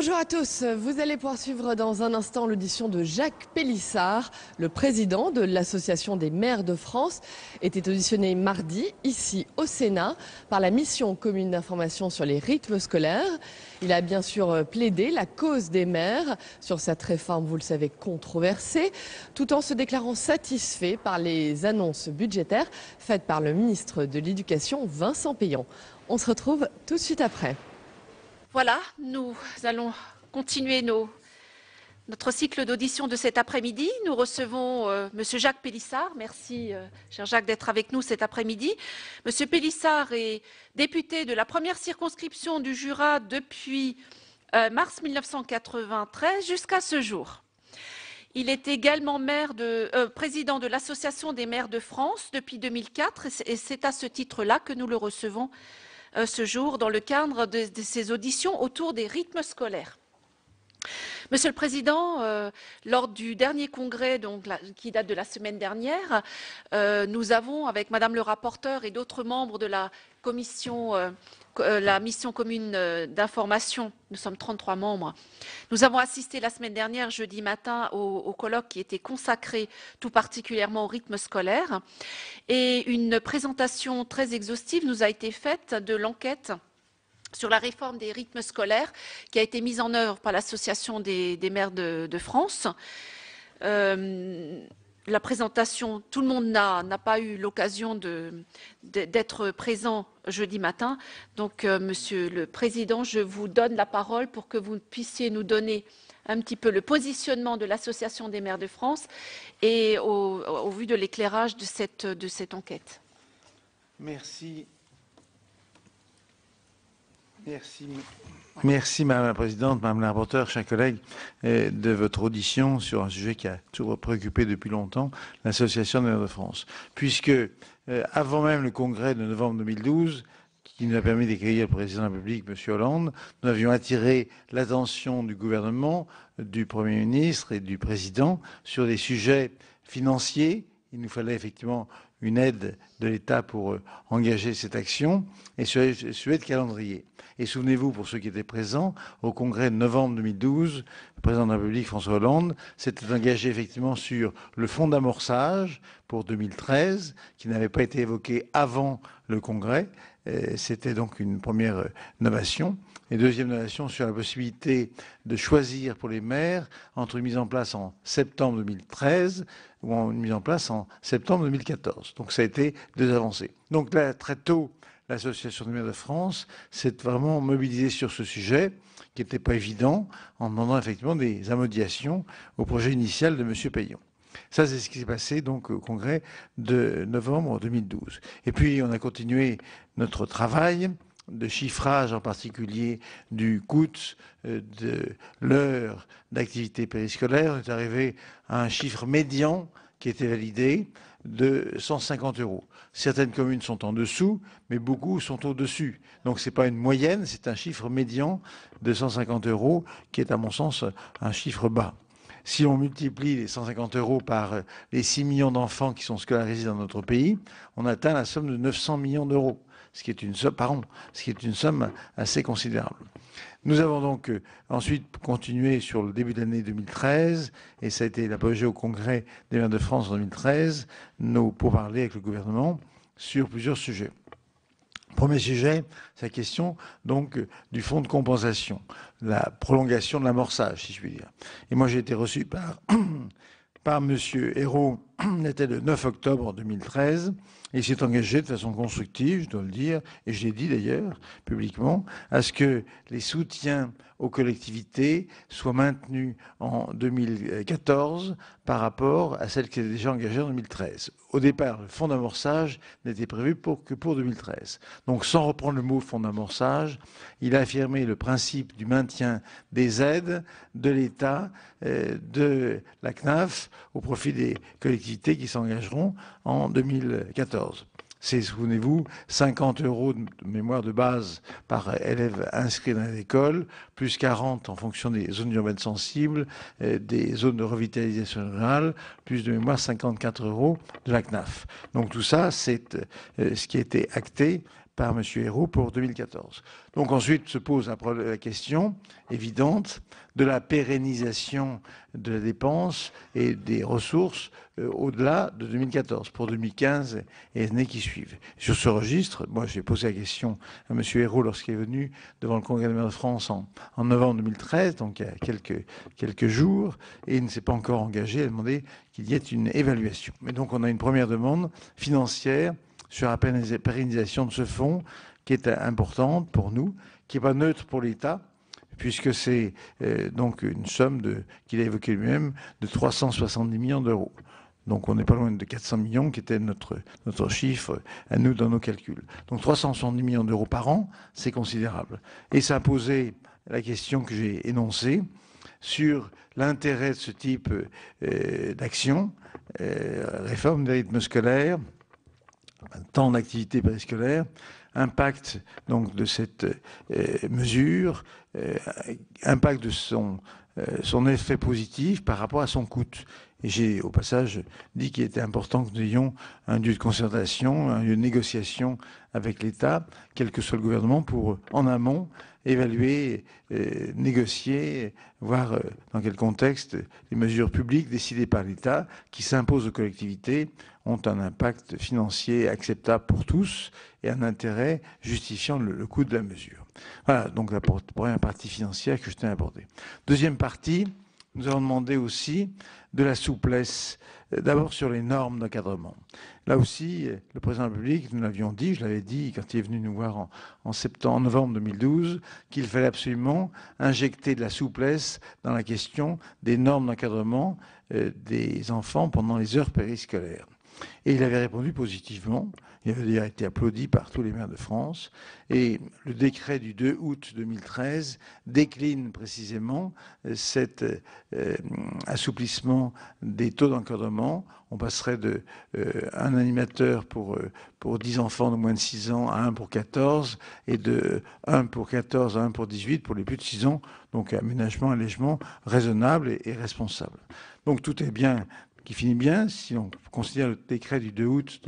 Bonjour à tous, vous allez pouvoir suivre dans un instant l'audition de Jacques Pélissard, le président de l'Association des maires de France, était auditionné mardi ici au Sénat par la mission commune d'information sur les rythmes scolaires. Il a bien sûr plaidé la cause des maires sur cette réforme, vous le savez, controversée, tout en se déclarant satisfait par les annonces budgétaires faites par le ministre de l'Éducation, Vincent Peillon. On se retrouve tout de suite après. Voilà, nous allons continuer notre cycle d'audition de cet après-midi. Nous recevons Monsieur Jacques Pélissard. Merci, cher Jacques, d'être avec nous cet après-midi. Monsieur Pélissard est député de la première circonscription du Jura depuis mars 1993 jusqu'à ce jour. Il est également président de l'Association des maires de France depuis 2004 et c'est à ce titre-là que nous le recevons ce jour dans le cadre de ces auditions autour des rythmes scolaires. Monsieur le Président, lors du dernier congrès qui date de la semaine dernière, nous avons, avec Madame le rapporteur et d'autres membres de la commission, la mission commune d'information, nous sommes 33 membres, nous avons assisté la semaine dernière, jeudi matin, au colloque qui était consacré tout particulièrement au rythme scolaire. Et une présentation très exhaustive nous a été faite de l'enquête sur la réforme des rythmes scolaires qui a été mise en œuvre par l'Association des maires de France. La présentation, tout le monde n'a pas eu l'occasion d'être présent jeudi matin. Donc, Monsieur le Président, je vous donne la parole pour que vous puissiez nous donner un petit peu le positionnement de l'Association des maires de France et au vu de l'éclairage de cette enquête. Merci. Merci Madame la Présidente, Madame la rapporteure, chers collègues, de votre audition sur un sujet qui a toujours préoccupé depuis longtemps l'Association des maires de France. Puisque, avant même le congrès de novembre 2012, qui nous a permis d'accueillir le président de la République, M. Hollande, nous avions attiré l'attention du gouvernement, du Premier ministre et du Président sur des sujets financiers. Il nous fallait effectivement une aide de l'État pour engager cette action et sur les sujets de calendrier. Et souvenez-vous, pour ceux qui étaient présents, au congrès de novembre 2012, le président de la République, François Hollande, s'était engagé effectivement sur le fonds d'amorçage pour 2013, qui n'avait pas été évoqué avant le congrès. C'était donc une première novation. Et deuxième novation sur la possibilité de choisir pour les maires entre une mise en place en septembre 2013 ou une mise en place en septembre 2014. Donc ça a été deux avancées. Donc là, très tôt, l'Association des maires de France s'est vraiment mobilisée sur ce sujet qui n'était pas évident en demandant effectivement des amodiations au projet initial de M. Peillon. Ça, c'est ce qui s'est passé donc au congrès de novembre 2012. Et puis, on a continué notre travail de chiffrage, en particulier du coût de l'heure d'activité périscolaire. On est arrivé à un chiffre médian qui était validé de 150 €. Certaines communes sont en dessous, mais beaucoup sont au-dessus. Donc ce n'est pas une moyenne, c'est un chiffre médian de 150 € qui est à mon sens un chiffre bas. Si on multiplie les 150 € par les 6 millions d'enfants qui sont scolarisés dans notre pays, on atteint la somme de 900 millions d'euros, ce qui est une somme par an, ce qui est une somme assez considérable. Nous avons donc ensuite continué sur le début de l'année 2013, et ça a été l'apogée au congrès des maires de France en 2013, pour parler avec le gouvernement sur plusieurs sujets. Premier sujet, c'est la question donc du fonds de compensation, la prolongation de l'amorçage, si je puis dire. Et moi, j'ai été reçu par M. Hérault, c'était le 9 octobre 2013, et il s'est engagé de façon constructive, je dois le dire, et je l'ai dit d'ailleurs publiquement, à ce que les soutiens aux collectivités soient maintenus en 2014 par rapport à celles qui étaient déjà engagées en 2013. Au départ, le fonds d'amorçage n'était prévu que pour 2013. Donc, sans reprendre le mot fonds d'amorçage, il a affirmé le principe du maintien des aides de l'État, de la CNAF, au profit des collectivités qui s'engageront en 2014. C'est, souvenez-vous, 50 € de mémoire de base par élève inscrit dans l'école, plus 40 en fonction des zones urbaines sensibles, des zones de revitalisation rurale, plus de mémoire 54 € de la CNAF. Donc tout ça, c'est ce qui a été acté par M. Ayrault pour 2014. Donc ensuite se pose la question évidente de la pérennisation de la dépense et des ressources au-delà de 2014, pour 2015 et les années qui suivent. Sur ce registre, moi j'ai posé la question à M. Ayrault lorsqu'il est venu devant le Congrès des maires de France en novembre 2013, donc il y a quelques jours, et il ne s'est pas encore engagé à demander qu'il y ait une évaluation. Mais donc on a une première demande financière sur la pérennisation de ce fonds qui est importante pour nous, qui n'est pas neutre pour l'État, puisque c'est donc une somme qu'il a évoquée lui-même de 370 millions d'euros. Donc on n'est pas loin de 400 millions qui était notre chiffre à nous dans nos calculs. Donc 370 millions d'euros par an, c'est considérable. Et ça a posé la question que j'ai énoncée sur l'intérêt de ce type d'action, réforme des rythmes scolaires, temps d'activité périscolaire, impact donc de cette mesure, impact de son effet positif par rapport à son coût. Et j'ai au passage dit qu'il était important que nous ayons un lieu de concertation, un lieu de négociation avec l'État, quel que soit le gouvernement, pour en amont évaluer, négocier, voir dans quel contexte les mesures publiques décidées par l'État qui s'imposent aux collectivités ont un impact financier acceptable pour tous et un intérêt justifiant le coût de la mesure. Voilà donc la première partie financière que je tiens à aborder. Deuxième partie, nous avons demandé aussi de la souplesse, d'abord sur les normes d'encadrement. Là aussi, le président de la République, nous l'avions dit, je l'avais dit quand il est venu nous voir en novembre 2012, qu'il fallait absolument injecter de la souplesse dans la question des normes d'encadrement des enfants pendant les heures périscolaires. Et il avait répondu positivement. Il avait déjà été applaudi par tous les maires de France. Et le décret du 2 août 2013 décline précisément cet assouplissement des taux d'encadrement. On passerait de un animateur pour 10 enfants de moins de 6 ans à 1 pour 14 et de 1 pour 14 à 1 pour 18 pour les plus de 6 ans. Donc aménagement, allègement raisonnable et responsable. Donc tout est bien qui finit bien, si on considère le décret du 2 août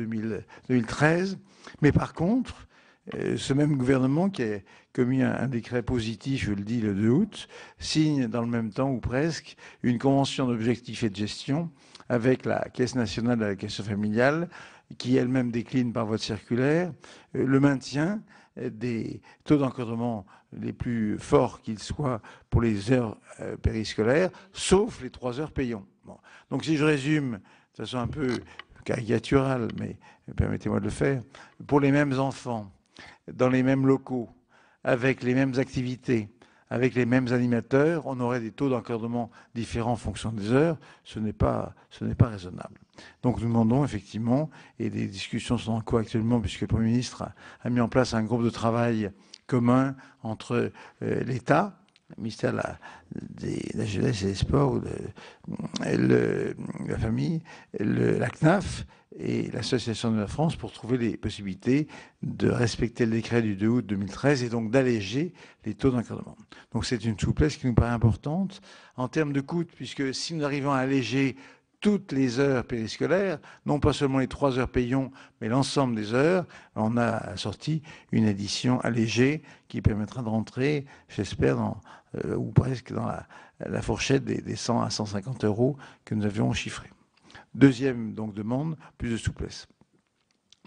2013. Mais par contre, ce même gouvernement qui a commis un décret positif, je le dis, le 2 août, signe dans le même temps, ou presque, une convention d'objectifs et de gestion avec la Caisse nationale de l'allocation familiale, qui elle-même décline par voie de circulaire le maintien des taux d'encadrement les plus forts qu'ils soient pour les heures périscolaires, sauf les 3 heures payantes. Bon. Donc si je résume de façon un peu caricaturale, mais permettez-moi de le faire, pour les mêmes enfants, dans les mêmes locaux, avec les mêmes activités, avec les mêmes animateurs, on aurait des taux d'encadrement différents en fonction des heures. Ce n'est pas raisonnable. Donc nous demandons effectivement, et des discussions sont en cours actuellement, puisque le Premier ministre a mis en place un groupe de travail commun entre l'État, le ministère de la Jeunesse et des Sports, la famille, la CNAF et l'Association de la France pour trouver les possibilités de respecter le décret du 2 août 2013 et donc d'alléger les taux d'encadrement. Donc c'est une souplesse qui nous paraît importante en termes de coûts, puisque si nous arrivons à alléger toutes les heures périscolaires, non pas seulement les 3 heures payons, mais l'ensemble des heures, on a sorti une édition allégée qui permettra de rentrer, j'espère, ou presque dans la fourchette des 100 à 150 euros que nous avions chiffrés. Deuxième donc demande, plus de souplesse.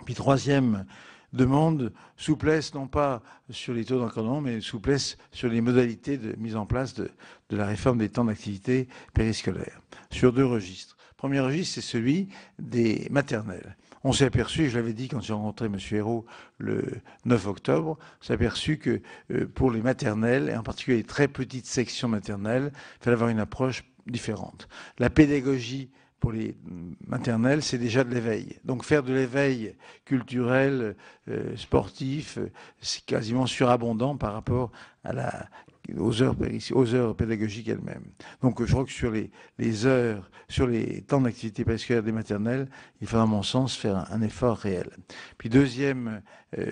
Puis troisième demande, souplesse non pas sur les taux d'encadrement, mais souplesse sur les modalités de mise en place de la réforme des temps d'activité périscolaire, sur 2 registres. Premier registre, c'est celui des maternelles. On s'est aperçu, et je l'avais dit quand j'ai rencontré M. Ayrault le 9 octobre, on s'est aperçu que pour les maternelles, et en particulier les très petites sections maternelles, il fallait avoir une approche différente. La pédagogie pour les maternelles, c'est déjà de l'éveil. Donc faire de l'éveil culturel, sportif, c'est quasiment surabondant par rapport aux heures pédagogiques elles-mêmes. Donc je crois que sur les heures, sur les temps d'activité périscolaire des maternelles, il faudra à mon sens faire un effort réel. Puis deuxième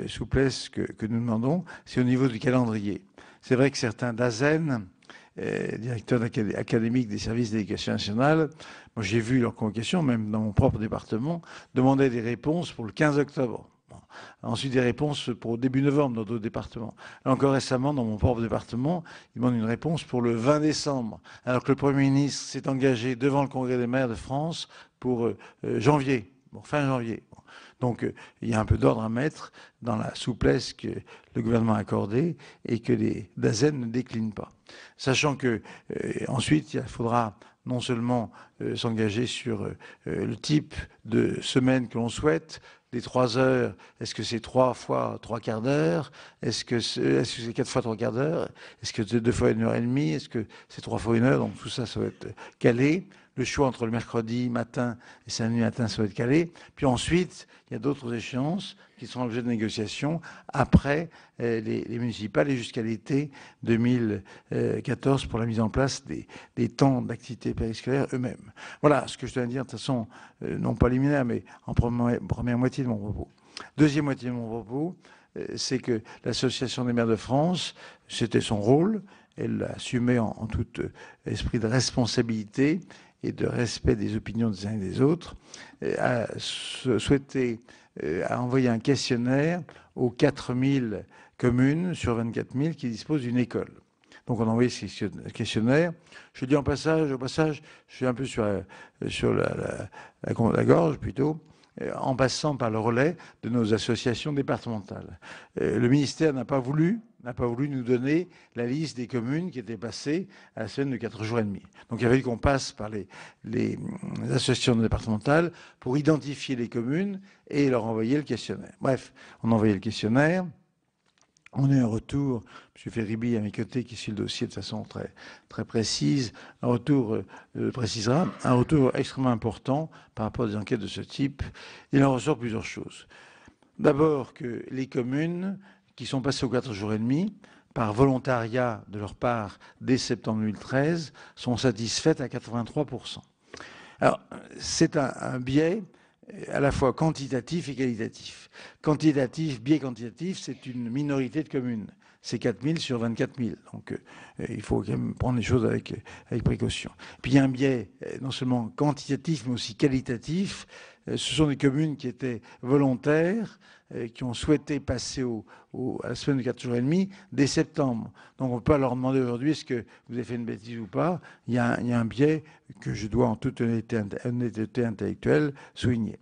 souplesse que nous demandons, c'est au niveau du calendrier. C'est vrai que certains DAZEN, directeurs académiques des services d'éducation nationale, moi j'ai vu leur convocation, même dans mon propre département, demander des réponses pour le 15 octobre. Bon. Ensuite, des réponses pour début novembre dans d'autres départements. Encore récemment, dans mon propre département, ils demandent une réponse pour le 20 décembre, alors que le Premier ministre s'est engagé devant le Congrès des maires de France pour janvier, fin janvier. Donc, il y a un peu d'ordre à mettre dans la souplesse que le gouvernement a accordée et que les DAZEN ne déclinent pas. Sachant que, ensuite, il faudra non seulement s'engager sur le type de semaine que l'on souhaite, les 3 heures, est-ce que c'est 3 fois 3 quarts d'heure? Est-ce que c'est 4 fois 3 quarts d'heure? Est-ce que c'est 2 fois 1h30? Est-ce que c'est 3 fois 1 heure? Donc tout ça, ça va être calé. Le choix entre le mercredi matin et samedi matin, ça va être calé. Puis ensuite, il y a d'autres échéances qui sont l'objet de négociations après les municipales et jusqu'à l'été 2014 pour la mise en place des temps d'activité périscolaire eux-mêmes. Voilà ce que je dois dire de toute façon, non pas liminaire, mais en première moitié de mon propos. Deuxième moitié de mon propos, c'est que l'Association des maires de France, c'était son rôle, elle l'assumait en tout esprit de responsabilité et de respect des opinions des uns et des autres, a souhaité envoyer un questionnaire aux 4000 communes sur 24 000 qui disposent d'une école. Donc on a envoyé ce questionnaire. Je dis au passage, je suis un peu sur la gorge plutôt, en passant par le relais de nos associations départementales. Le ministère n'a pas voulu nous donner la liste des communes qui étaient passées à la semaine de 4 jours et demi. Donc il a fallu qu'on passe par les associations départementales pour identifier les communes et leur envoyer le questionnaire. Bref, on a envoyé le questionnaire. On a eu un retour, M. Feribi à mes côtés qui suit le dossier de façon très, très précise, un retour, précisera, un retour extrêmement important par rapport à des enquêtes de ce type. Il en ressort plusieurs choses. D'abord que les communes qui sont passées aux 4 jours et demi, par volontariat de leur part dès septembre 2013, sont satisfaites à 83%. Alors, c'est un biais à la fois quantitatif et qualitatif. Quantitatif, biais quantitatif, c'est une minorité de communes. C'est 4000 sur 24 000. Donc, il faut quand même prendre les choses avec précaution. Puis, il y a un biais non seulement quantitatif, mais aussi qualitatif. Ce sont des communes qui étaient volontaires, qui ont souhaité passer à la semaine de 4 jours et demi dès septembre. Donc on ne peut pas leur demander aujourd'hui est-ce que vous avez fait une bêtise ou pas. Il y a un biais que je dois en toute honnêteté intellectuelle souligner.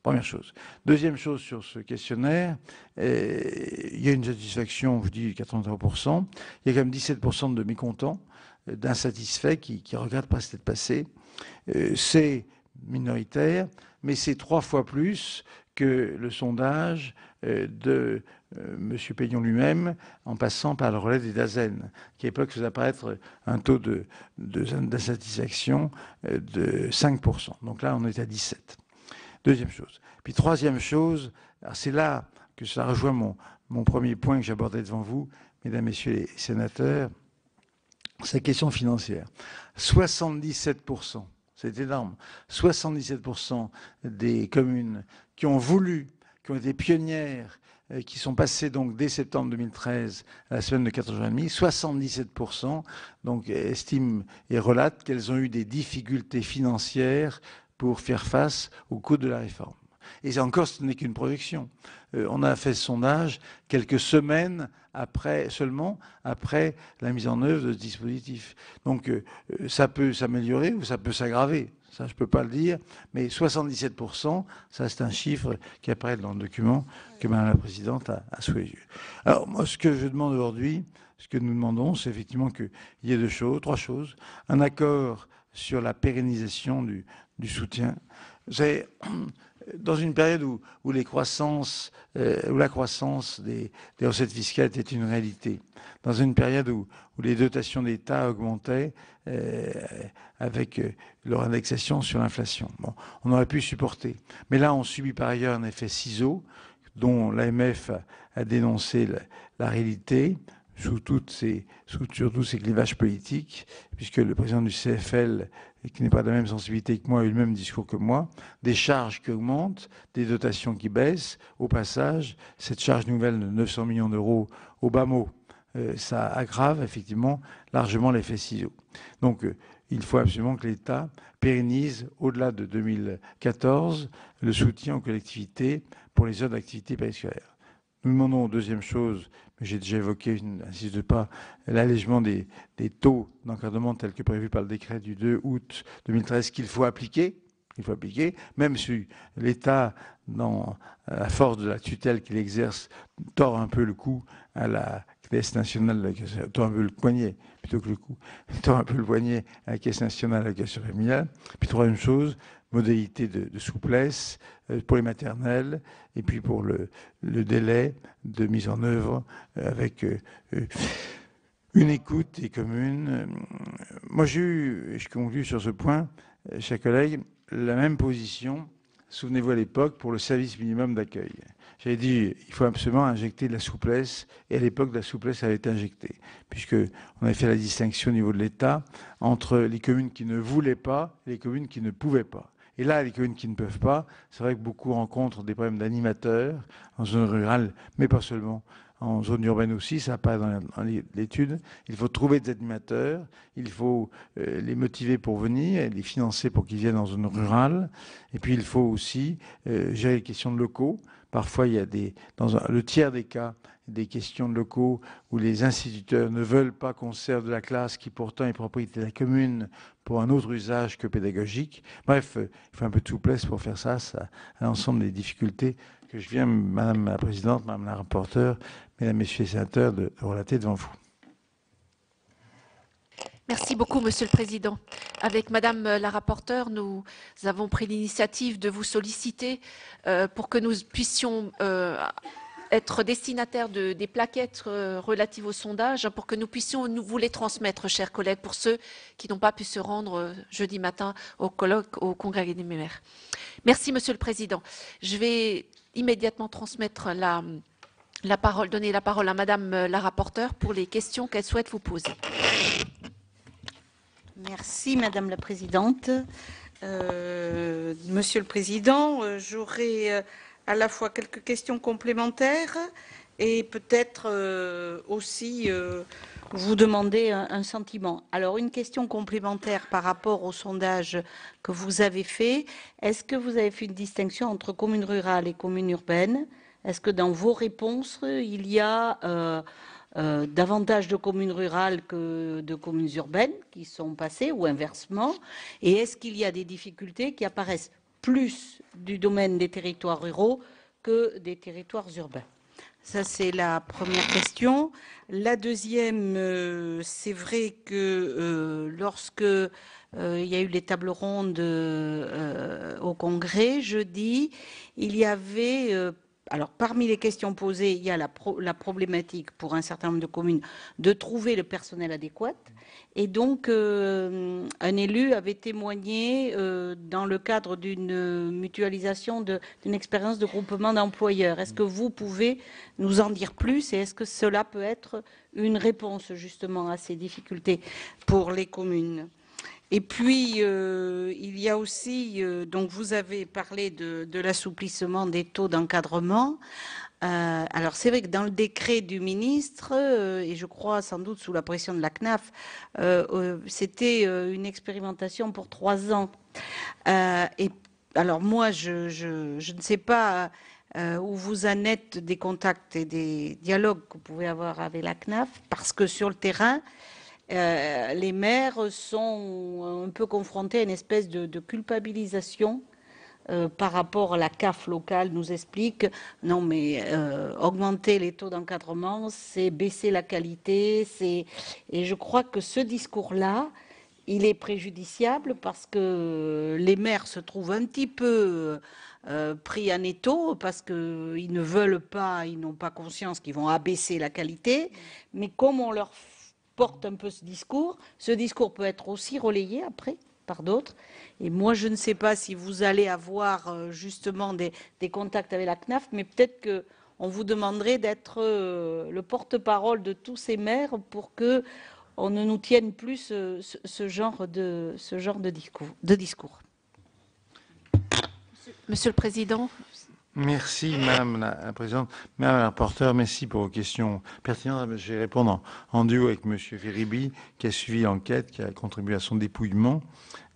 Première chose. Deuxième chose sur ce questionnaire, il y a une satisfaction, je dis 83%. Il y a quand même 17% de mécontents, d'insatisfaits qui regrettent pas s'être passés. C'est minoritaire, mais c'est 3 fois plus que le sondage de M. Peillon lui-même, en passant par le relais des DAZEN, qui à l'époque faisait apparaître un taux d'insatisfaction de 5%. Donc là, on est à 17%. Deuxième chose. Puis troisième chose, c'est là que ça rejoint mon premier point que j'abordais devant vous, mesdames, messieurs les sénateurs, c'est la question financière. 77%. C'est énorme. 77% des communes qui ont été pionnières, qui sont passées donc dès septembre 2013 à la semaine de 4 jours et demi, 77% donc estiment et relatent qu'elles ont eu des difficultés financières pour faire face au coût de la réforme. Et encore, ce n'est qu'une projection. On a fait ce sondage quelques semaines seulement après la mise en œuvre de ce dispositif. Donc ça peut s'améliorer ou ça peut s'aggraver. Ça, je ne peux pas le dire. Mais 77%, ça c'est un chiffre qui apparaît dans le document que Mme la Présidente a sous les yeux. Alors moi, ce que je demande aujourd'hui, ce que nous demandons, c'est effectivement qu'il y ait 3 choses. Un accord sur la pérennisation du soutien. C'est dans une période où la croissance des recettes fiscales était une réalité, dans une période où les dotations d'État augmentaient avec leur indexation sur l'inflation. Bon, on aurait pu supporter. Mais là, on subit par ailleurs un effet ciseau dont l'AMF a dénoncé la réalité sur tous ces clivages politiques, puisque le président du CFL, qui n'est pas de la même sensibilité que moi, a eu le même discours que moi, des charges qui augmentent, des dotations qui baissent. Au passage, cette charge nouvelle de 900 millions d'euros au bas mot, ça aggrave effectivement largement l'effet ciseau. Donc il faut absolument que l'État pérennise, au-delà de 2014, le soutien aux collectivités pour les heures d'activité périscolaire. Nous demandons, deuxième chose, mais j'ai déjà évoqué, je n'insiste pas, l'allègement des taux d'encadrement tels que prévu par le décret du 2 août 2013 qu'il faut appliquer. Il faut appliquer, même si l'État, dans la force de la tutelle qu'il exerce, tord un peu le cou à la Caisse nationale, tord un peu le poignet, plutôt que le cou, tord un peu le poignet à la Caisse nationale de l'allocation familiale. Puis troisième chose, modalité de souplesse pour les maternelles et puis pour le délai de mise en œuvre avec une écoute des communes. Moi, j'ai eu, et je conclue sur ce point, chers collègues, la même position, souvenez-vous à l'époque, pour le service minimum d'accueil. J'avais dit il faut absolument injecter de la souplesse, et à l'époque, la souplesse avait été injectée, puisqu'on avait fait la distinction au niveau de l'État entre les communes qui ne voulaient pas et les communes qui ne pouvaient pas. Et là, les communes qui ne peuvent pas, c'est vrai que beaucoup rencontrent des problèmes d'animateurs en zone rurale, mais pas seulement. En zone urbaine aussi, ça apparaît dans l'étude. Il faut trouver des animateurs, il faut les motiver pour venir, et les financer pour qu'ils viennent en zone rurale. Et puis il faut aussi gérer les questions de locaux. Parfois, il y a le tiers des cas, des questions de locaux où les instituteurs ne veulent pas qu'on serve de la classe qui pourtant est propriété de la commune pour un autre usage que pédagogique. Bref, il faut un peu de souplesse pour faire ça à l'ensemble des difficultés que je viens, Madame la Présidente, Madame la rapporteure, Mesdames, Messieurs les sénateurs, de relater devant vous. Merci beaucoup, Monsieur le Président. Avec Madame la rapporteure, nous avons pris l'initiative de vous solliciter pour que nous puissions être destinataires des plaquettes relatives au sondage, pour que nous puissions vous les transmettre, chers collègues, pour ceux qui n'ont pas pu se rendre jeudi matin au colloque au Congrès des maires. Merci, Monsieur le Président. Je vais immédiatement transmettre donner la parole à Madame la rapporteure pour les questions qu'elle souhaite vous poser. Merci Madame la Présidente. Monsieur le Président, j'aurai à la fois quelques questions complémentaires et peut-être aussi vous demander un sentiment. Alors, une question complémentaire par rapport au sondage que vous avez fait. Est-ce que vous avez fait une distinction entre communes rurales et communes urbaines? Est-ce que dans vos réponses, il y a davantage de communes rurales que de communes urbaines qui sont passées ou inversement? Et est-ce qu'il y a des difficultés qui apparaissent plus du domaine des territoires ruraux que des territoires urbains? Ça, c'est la première question. La deuxième, c'est vrai que lorsque il y a eu les tables rondes au Congrès jeudi, il y avait... alors, parmi les questions posées, il y a la problématique pour un certain nombre de communes de trouver le personnel adéquat. Et donc, un élu avait témoigné dans le cadre d'une mutualisation d'une expérience de groupement d'employeurs. Est-ce que vous pouvez nous en dire plus et est-ce que cela peut être une réponse justement à ces difficultés pour les communes ? Et puis, il y a aussi, donc vous avez parlé de l'assouplissement des taux d'encadrement. Alors, c'est vrai que dans le décret du ministre, et je crois sans doute sous la pression de la CNAF, c'était une expérimentation pour 3 ans. Et alors, moi, je ne sais pas où vous en êtes des contacts et des dialogues que vous pouvez avoir avec la CNAF, parce que sur le terrain, les maires sont un peu confrontés à une espèce de culpabilisation par rapport à la CAF locale nous explique non mais augmenter les taux d'encadrement, c'est baisser la qualité, et je crois que ce discours-là, il est préjudiciable parce que les maires se trouvent un petit peu pris en étau parce qu'ils ne veulent pas, ils n'ont pas conscience qu'ils vont abaisser la qualité, mais comme on leur porte un peu ce discours peut être aussi relayé après par d'autres. Et moi, je ne sais pas si vous allez avoir justement des contacts avec la CNAF, mais peut-être qu'on vous demanderait d'être le porte-parole de tous ces maires pour que on ne nous tienne plus ce genre de discours. Monsieur le Président. Merci Madame la Présidente. Madame la rapporteure, merci pour vos questions pertinentes. Je vais répondre en duo avec Monsieur Feribi, qui a suivi l'enquête, qui a contribué à son dépouillement.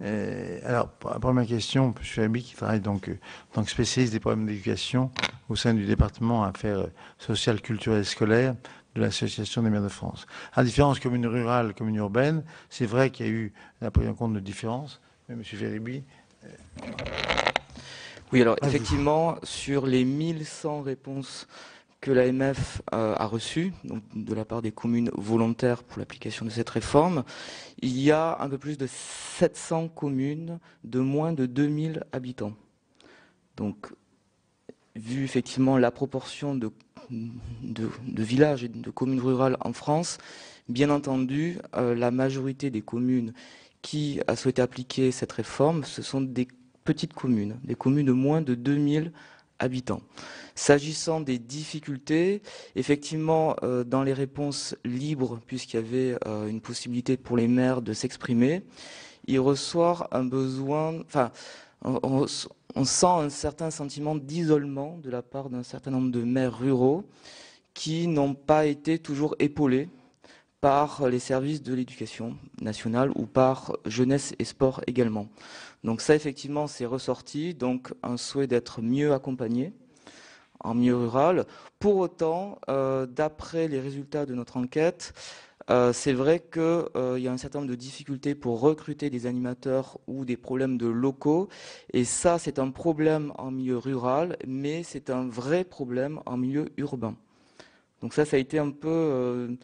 Alors, pour la première question, M. Feribi, qui travaille donc en tant que spécialiste des problèmes d'éducation au sein du département Affaires sociales, culturelles et scolaires de l'Association des maires de France. À différence commune rurale, commune urbaine, c'est vrai qu'il y a eu la prise en compte de différences. Mais M. Feribi... Oui, alors effectivement, sur les 1100 réponses que l'AMF a reçues, donc de la part des communes volontaires pour l'application de cette réforme, il y a un peu plus de 700 communes de moins de 2000 habitants. Donc, vu effectivement la proportion de villages et de communes rurales en France, bien entendu, la majorité des communes qui a souhaité appliquer cette réforme, ce sont des petites communes, des communes de moins de 2000 habitants. S'agissant des difficultés, effectivement, dans les réponses libres, puisqu'il y avait une possibilité pour les maires de s'exprimer, il ressort un besoin, enfin, on sent un certain sentiment d'isolement de la part d'un certain nombre de maires ruraux qui n'ont pas été toujours épaulés par les services de l'éducation nationale ou par jeunesse et sport également. Donc ça, effectivement, c'est ressorti, donc un souhait d'être mieux accompagné en milieu rural. Pour autant, d'après les résultats de notre enquête, c'est vrai qu'il y a un certain nombre de difficultés pour recruter des animateurs ou des problèmes de locaux. Et ça, c'est un problème en milieu rural, mais c'est un vrai problème en milieu urbain. Donc ça a été un peu...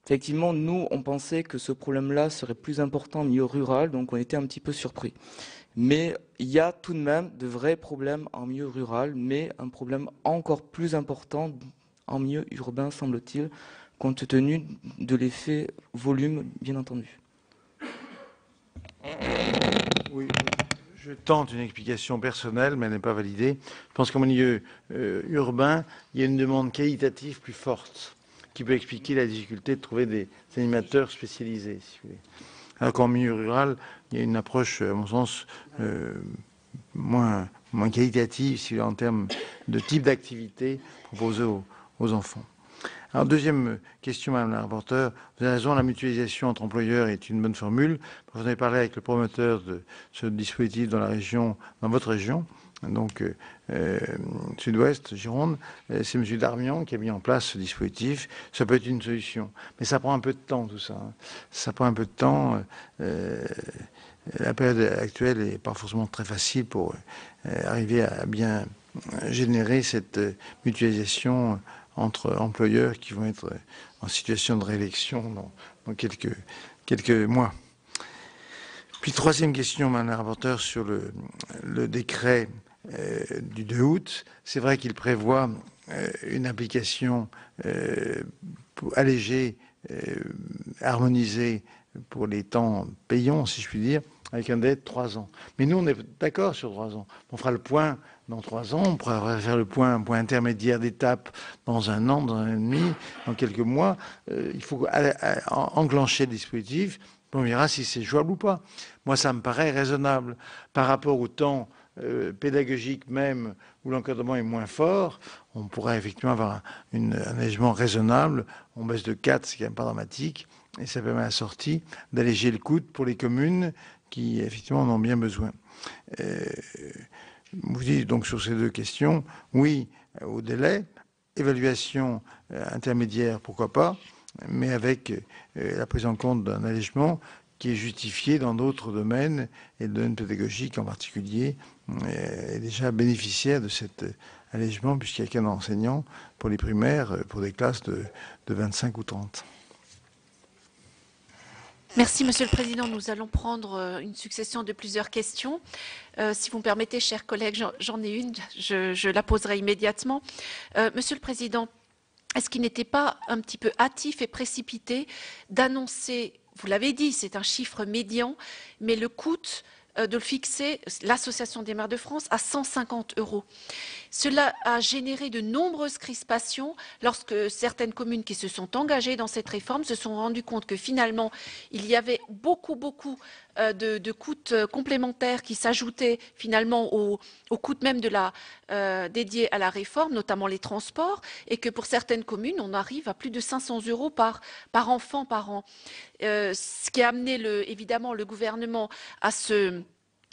Effectivement, nous, on pensait que ce problème-là serait plus important en milieu rural, donc on était un petit peu surpris. Mais il y a tout de même de vrais problèmes en milieu rural, mais un problème encore plus important en milieu urbain, semble-t-il, compte tenu de l'effet volume, bien entendu. Oui, je tente une explication personnelle, mais elle n'est pas validée. Je pense qu'en milieu urbain, il y a une demande qualitative plus forte, qui peut expliquer la difficulté de trouver des animateurs spécialisés, si vous voulez. Alors qu'en milieu rural, il y a une approche, à mon sens, moins qualitative, si vous voulez, en termes de type d'activité proposée aux enfants. Alors, deuxième question, Madame la rapporteure. Vous avez raison, la mutualisation entre employeurs est une bonne formule. Vous avez parlé avec le promoteur de ce dispositif dans la région, dans votre région, donc Sud-Ouest, Gironde. C'est M. Darmian qui a mis en place ce dispositif. Ça peut être une solution. Mais ça prend un peu de temps, tout ça. Ça prend un peu de temps. La période actuelle n'est pas forcément très facile pour arriver à bien générer cette mutualisation entre employeurs qui vont être en situation de réélection dans quelques mois. Puis troisième question, Madame la rapporteure, sur le décret du 2 août. C'est vrai qu'il prévoit une application allégée, harmonisée pour les temps payants, si je puis dire, avec un délai de 3 ans. Mais nous, on est d'accord sur 3 ans. On fera le point dans 3 ans, on pourra faire le point intermédiaire d'étape dans 1 an, dans 1 an et demi, dans quelques mois. Il faut enclencher le dispositif, on verra si c'est jouable ou pas. Moi, ça me paraît raisonnable par rapport au temps pédagogique même où l'encadrement est moins fort. On pourrait effectivement avoir un allègement raisonnable. On baisse de 4, c'est quand même pas dramatique. Et ça permet à la sortie d'alléger le coût pour les communes qui, effectivement, en ont bien besoin. Vous dites donc sur ces deux questions, oui au délai, évaluation intermédiaire, pourquoi pas, mais avec la prise en compte d'un allègement qui est justifié dans d'autres domaines, et le domaine pédagogique en particulier est déjà bénéficiaire de cet allègement, puisqu'il n'y a qu'un enseignant pour les primaires, pour des classes de 25 ou 30. Merci, Monsieur le Président. Nous allons prendre une succession de plusieurs questions. Si vous me permettez, chers collègues, j'en ai une, je la poserai immédiatement. Monsieur le Président, est-ce qu'il n'était pas un petit peu hâtif et précipité d'annoncer, vous l'avez dit, c'est un chiffre médian, mais le coût de le fixer, l'Association des maires de France, à 150 €. Cela a généré de nombreuses crispations lorsque certaines communes qui se sont engagées dans cette réforme se sont rendues compte que finalement, il y avait beaucoup de coûts complémentaires qui s'ajoutaient finalement au coût même dédié à la réforme, notamment les transports, et que pour certaines communes, on arrive à plus de 500 € par enfant par an. Ce qui a amené évidemment le gouvernement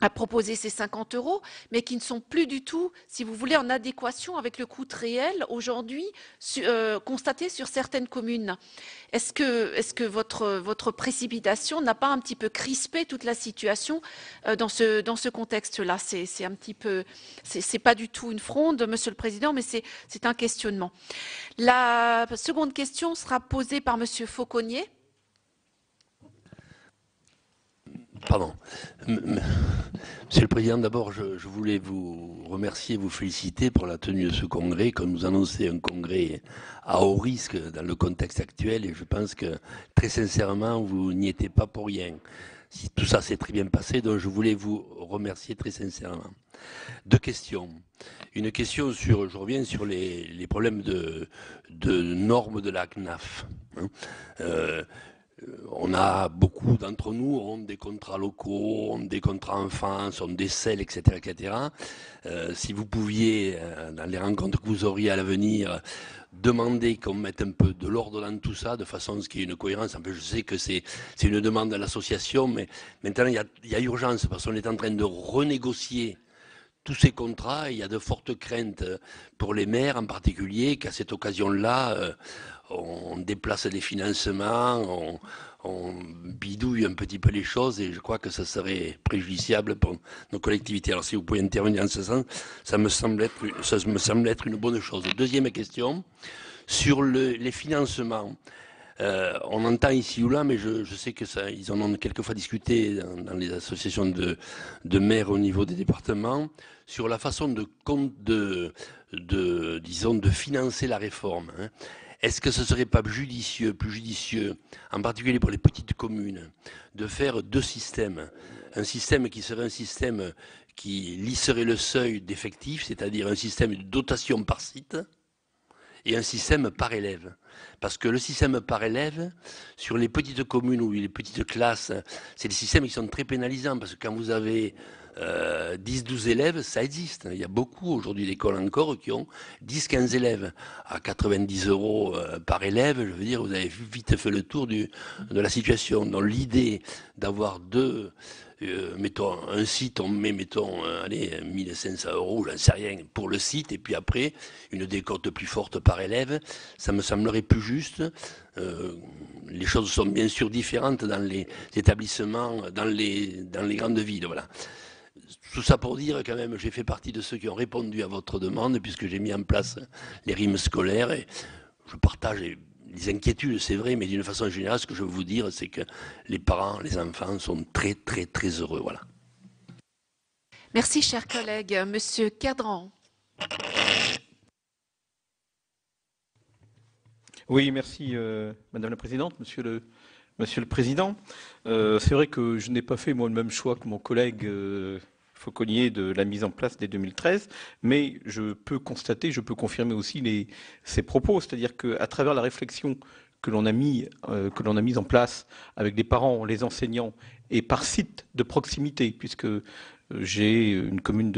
à proposer ces 50 €, mais qui ne sont plus du tout, si vous voulez, en adéquation avec le coût réel aujourd'hui constaté sur certaines communes. Est-ce que votre précipitation n'a pas un petit peu crispé toute la situation dans ce contexte-là? C'est un petit peu, c'est pas du tout une fronde, Monsieur le Président, mais c'est un questionnement. La seconde question sera posée par Monsieur Fauconnier. Pardon. Monsieur le Président, d'abord, je voulais vous remercier et vous féliciter pour la tenue de ce congrès, comme nous annonçait un congrès à haut risque dans le contexte actuel, et je pense que, très sincèrement, vous n'y étiez pas pour rien. Tout ça s'est très bien passé, donc je voulais vous remercier très sincèrement. Deux questions. Une question je reviens sur les problèmes de normes de la CNAF. On a beaucoup d'entre nous ont des contrats locaux, ont des contrats enfance, ont des selles, etc., etc. Si vous pouviez, dans les rencontres que vous auriez à l'avenir, demander qu'on mette un peu de l'ordre dans tout ça, de façon à ce qu'il y ait une cohérence. En fait, je sais que c'est une demande à l'association, mais maintenant il y a urgence parce qu'on est en train de renégocier tous ces contrats. Il y a de fortes craintes pour les maires en particulier qu'à cette occasion-là, on déplace les financements, on bidouille un petit peu les choses, et je crois que ça serait préjudiciable pour nos collectivités. Alors si vous pouvez intervenir en ce sens, ça me semble être une bonne chose. Deuxième question, sur les financements. On entend ici ou là, mais je sais que ça, ils en ont quelquefois discuté dans les associations de maires au niveau des départements, sur la façon de financer la réforme. Est-ce que ce ne serait pas plus judicieux, en particulier pour les petites communes, de faire deux systèmes? Un système qui serait un système qui lisserait le seuil d'effectifs, c'est-à-dire un système de dotation par site, et un système par élève. Parce que le système par élève, sur les petites communes ou les petites classes, c'est des systèmes qui sont très pénalisants, parce que quand vous avez 10-12 élèves, ça existe. Il y a beaucoup aujourd'hui d'écoles encore qui ont 10-15 élèves. À 90 € par élève, je veux dire, vous avez vite fait le tour de la situation. Donc l'idée d'avoir mettons un site, on met, mettons, 1500 €, j'en sais rien, pour le site, et puis après, une décote plus forte par élève, ça me semblerait plus juste. Les choses sont bien sûr différentes dans les établissements, dans les grandes villes, voilà. Tout ça pour dire quand même, j'ai fait partie de ceux qui ont répondu à votre demande, puisque j'ai mis en place les rimes scolaires, et je partage les inquiétudes, c'est vrai, mais d'une façon générale, ce que je veux vous dire, c'est que les parents, les enfants sont très, très, très heureux. Voilà. Merci, chers collègues. Monsieur Cadran. Oui, merci, Madame la Présidente, Monsieur le Président. C'est vrai que je n'ai pas fait, moi, le même choix que mon collègue Fauconnier de la mise en place dès 2013, mais je peux constater, je peux confirmer aussi ces propos, c'est-à-dire qu'à travers la réflexion que l'on a mise en place avec les parents, les enseignants, et par site de proximité, puisque j'administre une commune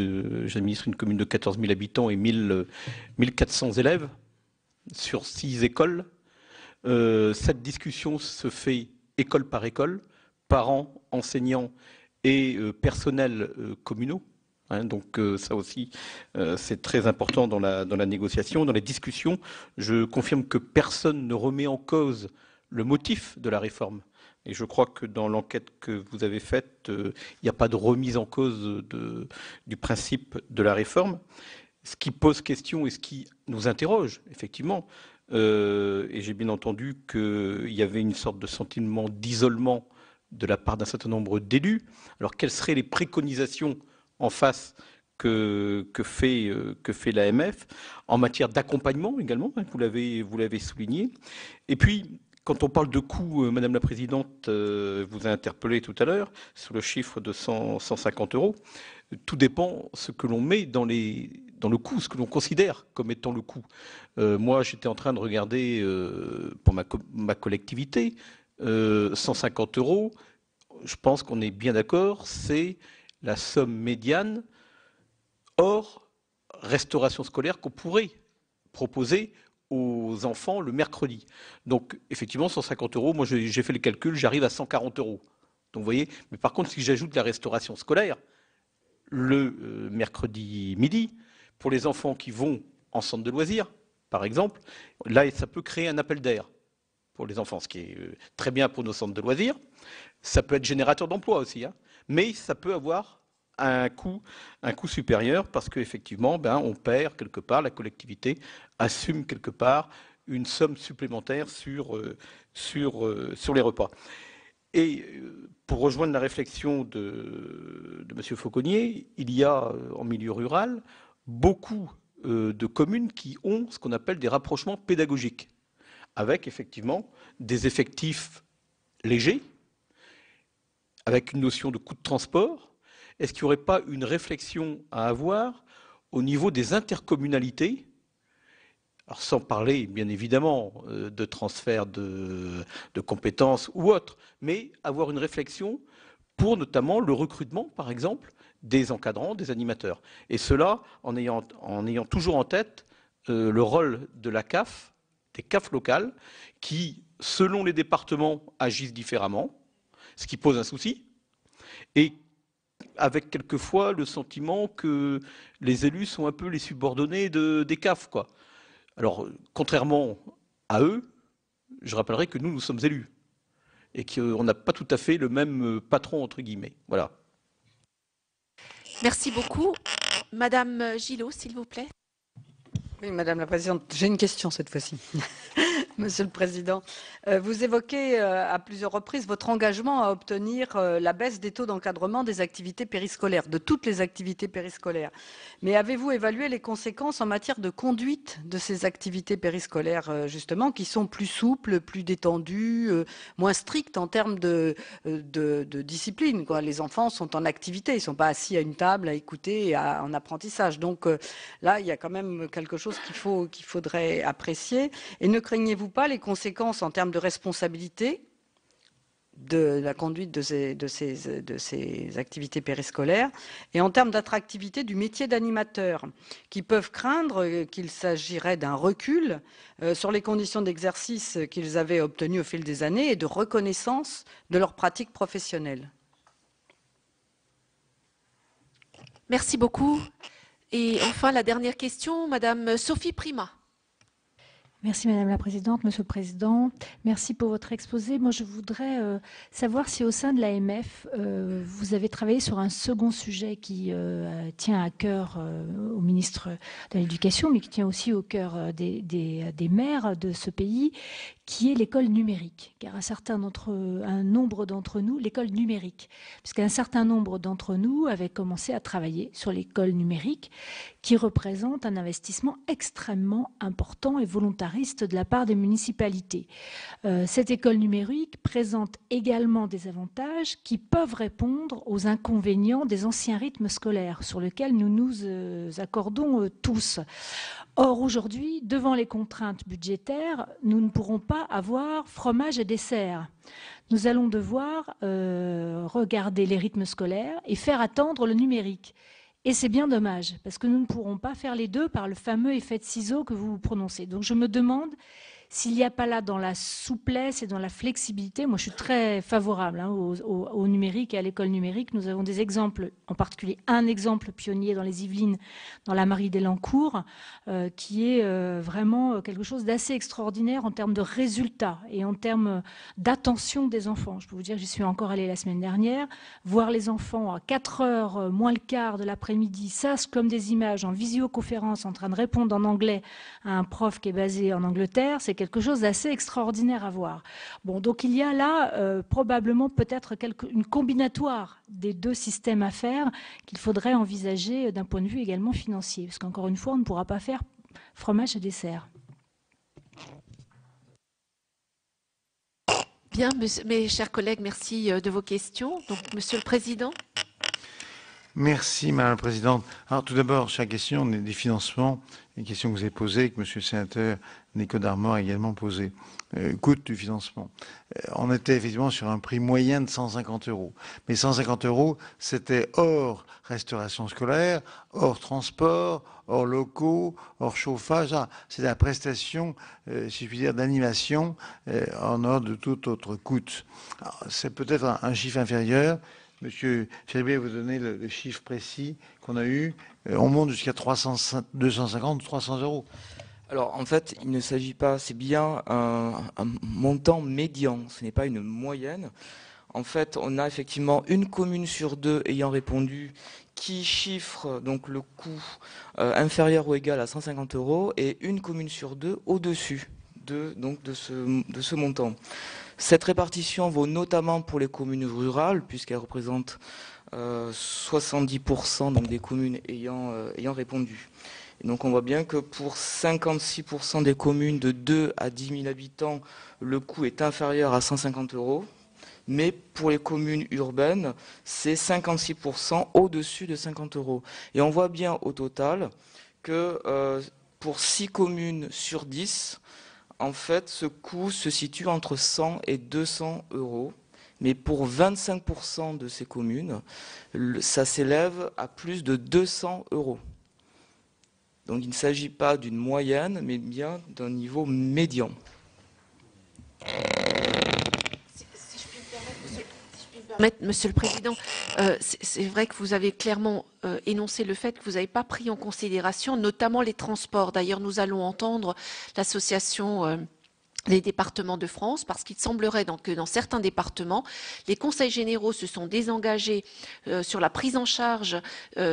de 14 000 habitants et 1400 élèves sur 6 écoles. Cette discussion se fait école par école, parents, enseignants et personnels communaux. Donc ça aussi, c'est très important dans la négociation, dans les discussions. Je confirme que personne ne remet en cause le motif de la réforme. Et je crois que dans l'enquête que vous avez faite, il n'y a pas de remise en cause du principe de la réforme. Ce qui pose question et ce qui nous interroge, effectivement, et j'ai bien entendu qu'il y avait une sorte de sentiment d'isolement de la part d'un certain nombre d'élus. Alors, quelles seraient les préconisations en face que fait l'AMF en matière d'accompagnement également, vous l'avez souligné. Et puis, quand on parle de coûts, Madame la Présidente vous a interpellé tout à l'heure sur le chiffre de 150 €. Tout dépend ce que l'on met dans le coût, ce que l'on considère comme étant le coût. Moi, j'étais en train de regarder pour ma collectivité, 150 €. je pense qu'on est bien d'accord, c'est la somme médiane hors restauration scolaire qu'on pourrait proposer aux enfants le mercredi. Donc, effectivement, 150 €, moi j'ai fait le calcul, j'arrive à 140 €. Donc, vous voyez, mais par contre, si j'ajoute la restauration scolaire, le mercredi midi, pour les enfants qui vont en centre de loisirs, par exemple, là, ça peut créer un appel d'air pour les enfants, ce qui est très bien pour nos centres de loisirs. Ça peut être générateur d'emploi aussi, hein, mais ça peut avoir un coût supérieur parce qu'effectivement, on perd quelque part, la collectivité assume quelque part une somme supplémentaire sur les repas. Et pour rejoindre la réflexion de M. Fauconnier, il y a en milieu rural beaucoup de communes qui ont ce qu'on appelle des rapprochements pédagogiques, avec effectivement des effectifs légers, avec une notion de coût de transport. Est-ce qu'il n'y aurait pas une réflexion à avoir au niveau des intercommunalités? Alors sans parler, bien évidemment, de transfert de compétences ou autre, mais avoir une réflexion pour notamment le recrutement, par exemple, des encadrants, des animateurs. Et cela en ayant toujours en tête le rôle de la CAF, des CAF locales, qui, selon les départements, agissent différemment, ce qui pose un souci, et avec quelquefois le sentiment que les élus sont un peu les subordonnés des CAF, quoi. Alors, contrairement à eux, je rappellerai que nous sommes élus et qu'on n'a pas tout à fait le même patron, entre guillemets. Voilà. Merci beaucoup. Madame Gillot, s'il vous plaît. Oui, Madame la Présidente, j'ai une question cette fois-ci. Monsieur le Président, vous évoquez à plusieurs reprises votre engagement à obtenir la baisse des taux d'encadrement des activités périscolaires, de toutes les activités périscolaires. Mais avez-vous évalué les conséquences en matière de conduite de ces activités périscolaires, justement, qui sont plus souples, plus détendues, moins strictes en termes de discipline, quoi. Les enfants sont en activité, ils ne sont pas assis à une table à écouter en apprentissage. Donc là, il y a quand même quelque chose qu'il faudrait apprécier. Et ne craignez-vous pas les conséquences en termes de responsabilité de la conduite de ces activités périscolaires et en termes d'attractivité du métier d'animateur, qui peuvent craindre qu'il s'agirait d'un recul sur les conditions d'exercice qu'ils avaient obtenues au fil des années et de reconnaissance de leur pratique professionnelle? Merci beaucoup. Et enfin, la dernière question, Madame Sophie Primas. Merci Madame la Présidente, Monsieur le Président. Merci pour votre exposé. Moi, je voudrais savoir si au sein de l'AMF, vous avez travaillé sur un second sujet qui tient à cœur au ministre de l'Éducation, mais qui tient aussi au cœur des maires de ce pays, qui est l'école numérique. Car un nombre d'entre nous, l'école numérique, puisqu'un certain nombre d'entre nous avaient commencé à travailler sur l'école numérique, qui représente un investissement extrêmement important et volontariste de la part des municipalités. Cette école numérique présente également des avantages qui peuvent répondre aux inconvénients des anciens rythmes scolaires sur lesquels nous nous accordons tous. Or, aujourd'hui, devant les contraintes budgétaires, nous ne pourrons pas avoir fromage et dessert. Nous allons devoir regarder les rythmes scolaires et faire attendre le numérique. Et c'est bien dommage, parce que nous ne pourrons pas faire les deux par le fameux effet de ciseau que vous prononcez. Donc je me demande s'il n'y a pas là, dans la souplesse et dans la flexibilité, moi je suis très favorable au numérique et à l'école numérique. Nous avons des exemples, en particulier un exemple pionnier dans les Yvelines, dans la Marie d'Elancourt, qui est vraiment quelque chose d'assez extraordinaire en termes de résultats et en termes d'attention des enfants. Je peux vous dire que j'y suis encore allée la semaine dernière, voir les enfants à 4h moins le quart de l'après-midi, sas comme des images, en visioconférence, en train de répondre en anglais à un prof qui est basé en Angleterre, c'est quelque chose d'assez extraordinaire à voir. Bon, donc il y a là probablement peut-être une combinatoire des deux systèmes à faire qu'il faudrait envisager d'un point de vue également financier, parce qu'encore une fois, on ne pourra pas faire fromage et dessert. Bien, mes chers collègues, merci de vos questions. Donc, Monsieur le Président. Merci, Madame la Présidente. Alors, tout d'abord, sur la question des financements, une question que vous avez posée, que Monsieur le Sénateur Nico Darmor a également posée. Coût du financement. On était effectivement sur un prix moyen de 150 €. Mais 150 €, c'était hors restauration scolaire, hors transport, hors locaux, hors chauffage. C'est la prestation, si je puis dire, d'animation en hors de tout autre coût. C'est peut-être un chiffre inférieur. Monsieur Feribi, vous donnez le chiffre précis qu'on a eu. On monte jusqu'à 250 ou 300 €. Alors en fait, il ne s'agit pas, c'est bien un montant médian, ce n'est pas une moyenne. En fait, on a effectivement une commune sur deux ayant répondu qui chiffre donc le coût inférieur ou égal à 150 € et une commune sur deux au-dessus de ce montant. Cette répartition vaut notamment pour les communes rurales puisqu'elle représente 70% donc des communes ayant répondu. Et donc on voit bien que pour 56% des communes de 2 à 10 000 habitants, le coût est inférieur à 150 €. Mais pour les communes urbaines, c'est 56% au-dessus de 50 €. Et on voit bien au total que pour 6 communes sur 10, en fait, ce coût se situe entre 100 et 200 €. Mais pour 25% de ces communes, ça s'élève à plus de 200 €. Donc il ne s'agit pas d'une moyenne, mais bien d'un niveau médian. Si je puis me permettre, Monsieur le Président, c'est vrai que vous avez clairement énoncé le fait que vous n'avez pas pris en considération notamment les transports. D'ailleurs, nous allons entendre l'association les départements de France, parce qu'il semblerait que dans certains départements, les conseils généraux se sont désengagés sur la prise en charge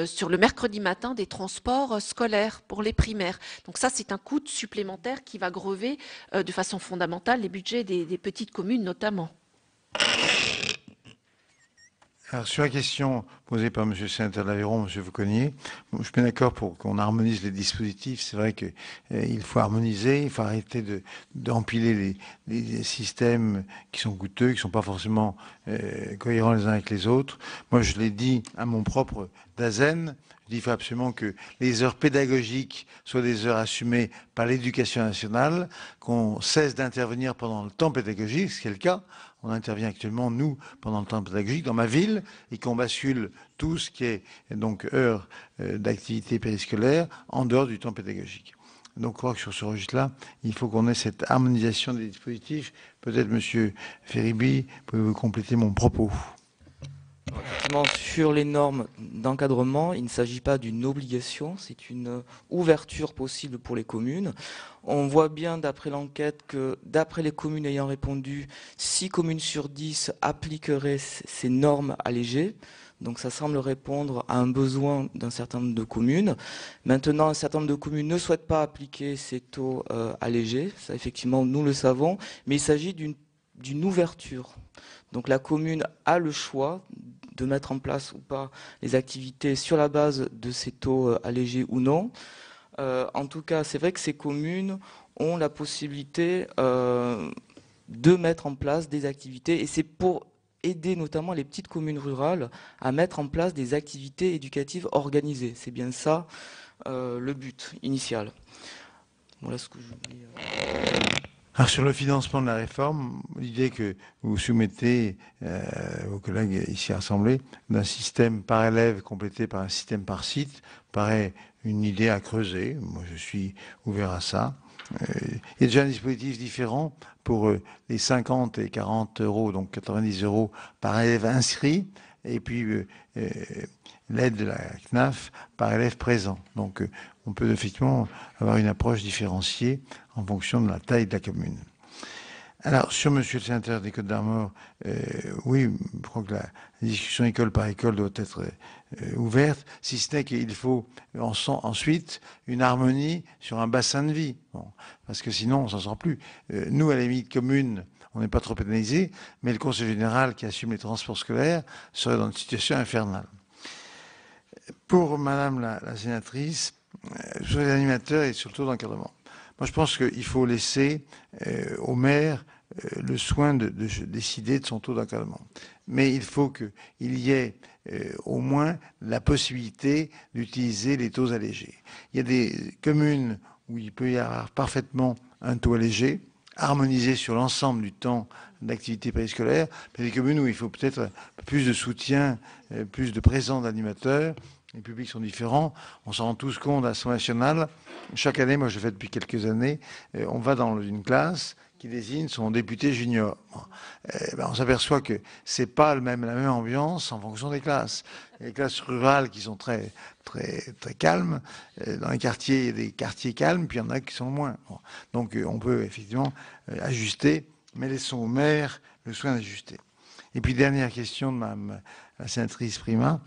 sur le mercredi matin des transports scolaires pour les primaires. Donc ça, c'est un coût supplémentaire qui va grever de façon fondamentale les budgets des petites communes notamment. Alors, sur la question posée par M. le sénateur Laveyron, M. Fauconnier, je suis bien d'accord pour qu'on harmonise les dispositifs. C'est vrai qu'il faut harmoniser, il faut arrêter d'empiler les systèmes qui sont coûteux, qui ne sont pas forcément cohérents les uns avec les autres. Moi, je l'ai dit à mon propre DAZEN, je dis qu'il faut absolument que les heures pédagogiques soient des heures assumées par l'éducation nationale, qu'on cesse d'intervenir pendant le temps pédagogique, ce qui est le cas. On intervient actuellement, nous, pendant le temps pédagogique, dans ma ville, et qu'on bascule tout ce qui est donc heures d'activité périscolaire en dehors du temps pédagogique. Donc, je crois que sur ce registre-là, il faut qu'on ait cette harmonisation des dispositifs. Peut-être, Monsieur Feribi, pouvez-vous compléter mon propos? Effectivement, sur les normes d'encadrement, il ne s'agit pas d'une obligation, c'est une ouverture possible pour les communes. On voit bien d'après l'enquête que, d'après les communes ayant répondu, 6 communes sur 10 appliqueraient ces normes allégées. Donc ça semble répondre à un besoin d'un certain nombre de communes. Maintenant, un certain nombre de communes ne souhaitent pas appliquer ces taux allégés. Ça, effectivement, nous le savons. Mais il s'agit d'une ouverture. Donc la commune a le choix de mettre en place ou pas les activités sur la base de ces taux allégés ou non. En tout cas, c'est vrai que ces communes ont la possibilité de mettre en place des activités et c'est pour aider notamment les petites communes rurales à mettre en place des activités éducatives organisées. C'est bien ça le but initial. Voilà ce que je voulais... Alors sur le financement de la réforme, l'idée que vous soumettez aux collègues ici rassemblés d'un système par élève complété par un système par site paraît une idée à creuser. Moi, je suis ouvert à ça. Il y a déjà un dispositif différent pour les 50 et 40 €, donc 90 € par élève inscrit, et puis l'aide de la CNAF par élève présent. Donc on peut effectivement avoir une approche différenciée en fonction de la taille de la commune. Alors, sur Monsieur le sénateur des Côtes-d'Armor, oui, je crois que la discussion école par école doit être ouverte, si ce n'est qu'il faut ensuite une harmonie sur un bassin de vie. Bon, parce que sinon, on s'en sort plus. Nous, à la limite commune, on n'est pas trop pénalisés, mais le conseil général qui assume les transports scolaires serait dans une situation infernale. Pour Madame la sénatrice, sur les animateurs et surtout l'encadrement. Moi, je pense qu'il faut laisser au maire le soin de décider de son taux d'encadrement. Mais il faut qu'il y ait au moins la possibilité d'utiliser les taux allégés. Il y a des communes où il peut y avoir parfaitement un taux allégé, harmonisé sur l'ensemble du temps d'activité périscolaire, mais des communes où il faut peut-être plus de soutien, plus de présence d'animateurs. Les publics sont différents. On s'en rend tous compte à l'Assemblée nationale. Chaque année, moi je le fais depuis quelques années, on va dans une classe qui désigne son député junior. On s'aperçoit que c'est pas la même ambiance en fonction des classes. Il y a des classes rurales qui sont très calmes. Dans les quartiers, il y a des quartiers calmes, puis il y en a qui sont moins. Donc on peut effectivement ajuster, mais laissons aux maires le soin d'ajuster. Et puis dernière question de Mme la sénatrice Prima.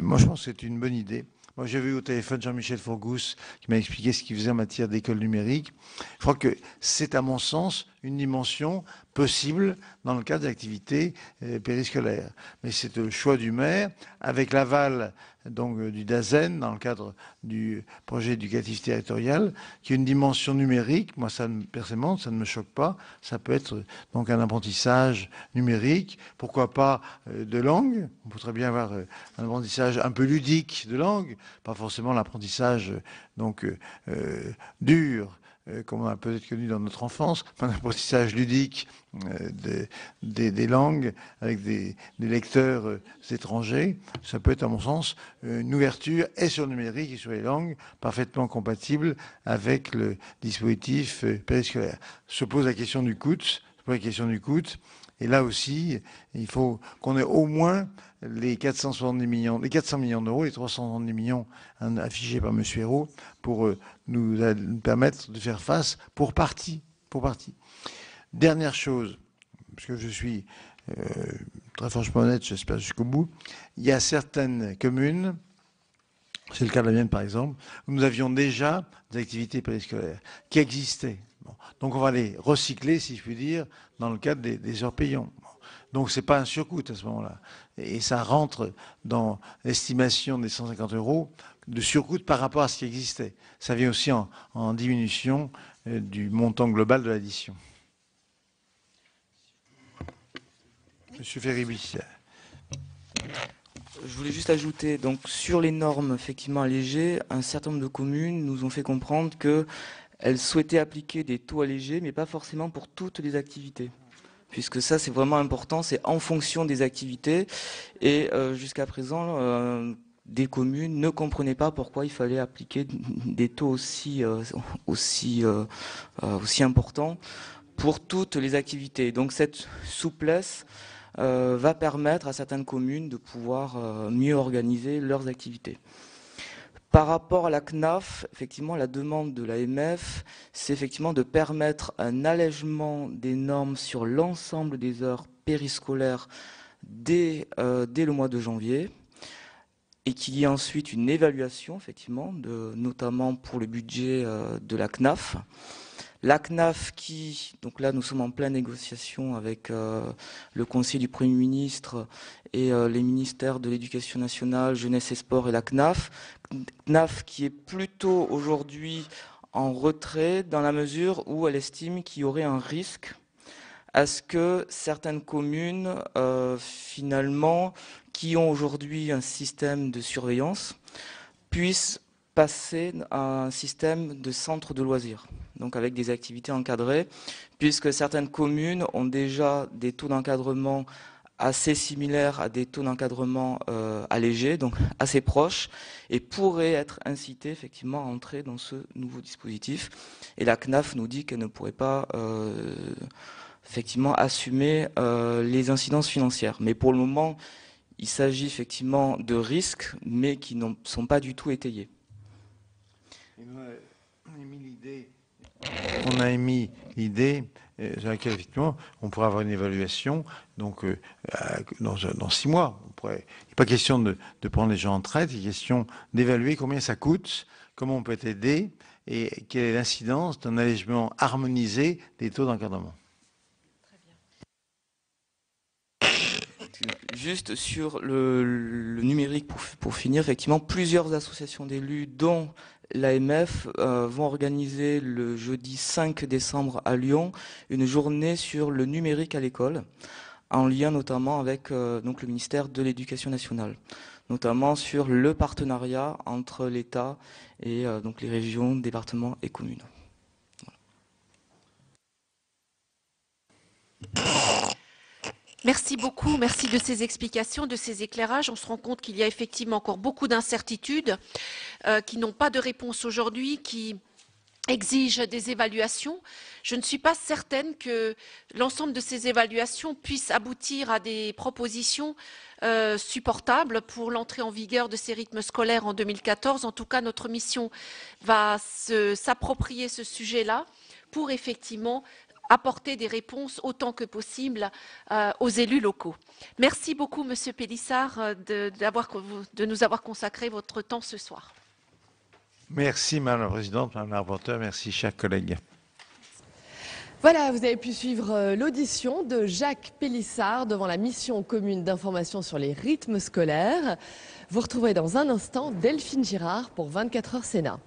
Moi je pense que c'est une bonne idée. Moi, j'ai vu au téléphone Jean-Michel Forgousse qui m'a expliqué ce qu'il faisait en matière d'école numérique. Je crois que c'est, à mon sens, une dimension possible dans le cadre d'activités périscolaires. Mais c'est le choix du maire, avec l'aval donc du DAZEN, dans le cadre du projet éducatif territorial, qui a une dimension numérique. Moi, personnellement, ça ne me choque pas. Ça peut être donc un apprentissage numérique. Pourquoi pas de langue? On pourrait bien avoir un apprentissage un peu ludique de langue, pas forcément l'apprentissage donc dur, comme on a peut-être connu dans notre enfance, un apprentissage ludique des langues avec des lecteurs étrangers. Ça peut être, à mon sens, une ouverture et sur le numérique et sur les langues parfaitement compatible avec le dispositif périscolaire. Se pose la question du coût. Et là aussi, il faut qu'on ait au moins les 400 millions d'euros, les 370 millions affichés par M. Hérault pour nous permettre de faire face pour partie. Dernière chose, parce que je suis très franchement honnête, j'espère jusqu'au bout, il y a certaines communes, c'est le cas de la mienne par exemple, où nous avions déjà des activités périscolaires qui existaient. Donc on va les recycler, si je puis dire, dans le cadre des heures payantes. Donc ce n'est pas un surcoût à ce moment-là. Et ça rentre dans l'estimation des 150 € de surcoût par rapport à ce qui existait. Ça vient aussi en diminution du montant global de l'addition. Monsieur Ferribi. Je voulais juste ajouter, donc sur les normes effectivement allégées, un certain nombre de communes nous ont fait comprendre qu'elles souhaitaient appliquer des taux allégés, mais pas forcément pour toutes les activités. Puisque ça, c'est vraiment important, c'est en fonction des activités. Et jusqu'à présent, des communes ne comprenaient pas pourquoi il fallait appliquer des taux aussi importants pour toutes les activités. Donc cette souplesse va permettre à certaines communes de pouvoir mieux organiser leurs activités. Par rapport à la CNAF, effectivement, la demande de l'AMF, c'est effectivement de permettre un allègement des normes sur l'ensemble des heures périscolaires dès le mois de janvier, et qu'il y ait ensuite une évaluation, effectivement, notamment pour le budget de la CNAF. La CNAF donc là nous sommes en pleine négociation avec le Conseil du Premier ministre et les ministères de l'Éducation nationale, Jeunesse et Sport et la CNAF. CNAF qui est plutôt aujourd'hui en retrait dans la mesure où elle estime qu'il y aurait un risque à ce que certaines communes, finalement, qui ont aujourd'hui un système de surveillance, puissent passer à un système de centre de loisirs, donc avec des activités encadrées, puisque certaines communes ont déjà des taux d'encadrement assez similaires à des taux d'encadrement allégés, donc assez proches, et pourraient être incitées effectivement à entrer dans ce nouveau dispositif. Et la CNAF nous dit qu'elle ne pourrait pas effectivement assumer les incidences financières. Mais pour le moment, il s'agit effectivement de risques, mais qui ne sont pas du tout étayés. On a émis l'idée sur laquelle effectivement on pourrait avoir une évaluation donc dans 6 mois. Il n'est pas question de prendre les gens en traite, il est question d'évaluer combien ça coûte, comment on peut aider et quelle est l'incidence d'un allègement harmonisé des taux d'encadrement. Juste sur le numérique, pour finir, effectivement, plusieurs associations d'élus, dont l'AMF, vont organiser le jeudi 5 décembre à Lyon une journée sur le numérique à l'école, en lien notamment avec donc le ministère de l'Éducation nationale, notamment sur le partenariat entre l'État et donc les régions, départements et communes. Merci beaucoup, merci de ces explications, de ces éclairages. On se rend compte qu'il y a effectivement encore beaucoup d'incertitudes qui n'ont pas de réponse aujourd'hui, qui exigent des évaluations. Je ne suis pas certaine que l'ensemble de ces évaluations puissent aboutir à des propositions supportables pour l'entrée en vigueur de ces rythmes scolaires en 2014. En tout cas, notre mission va s'approprier ce sujet-là pour effectivement apporter des réponses autant que possible aux élus locaux. Merci beaucoup, Monsieur Pélissard, de nous avoir consacré votre temps ce soir. Merci, Madame la Présidente, Madame la rapporteure, merci, chers collègues. Voilà, vous avez pu suivre l'audition de Jacques Pélissard devant la mission commune d'information sur les rythmes scolaires. Vous retrouverez dans un instant Delphine Girard pour 24 heures Sénat.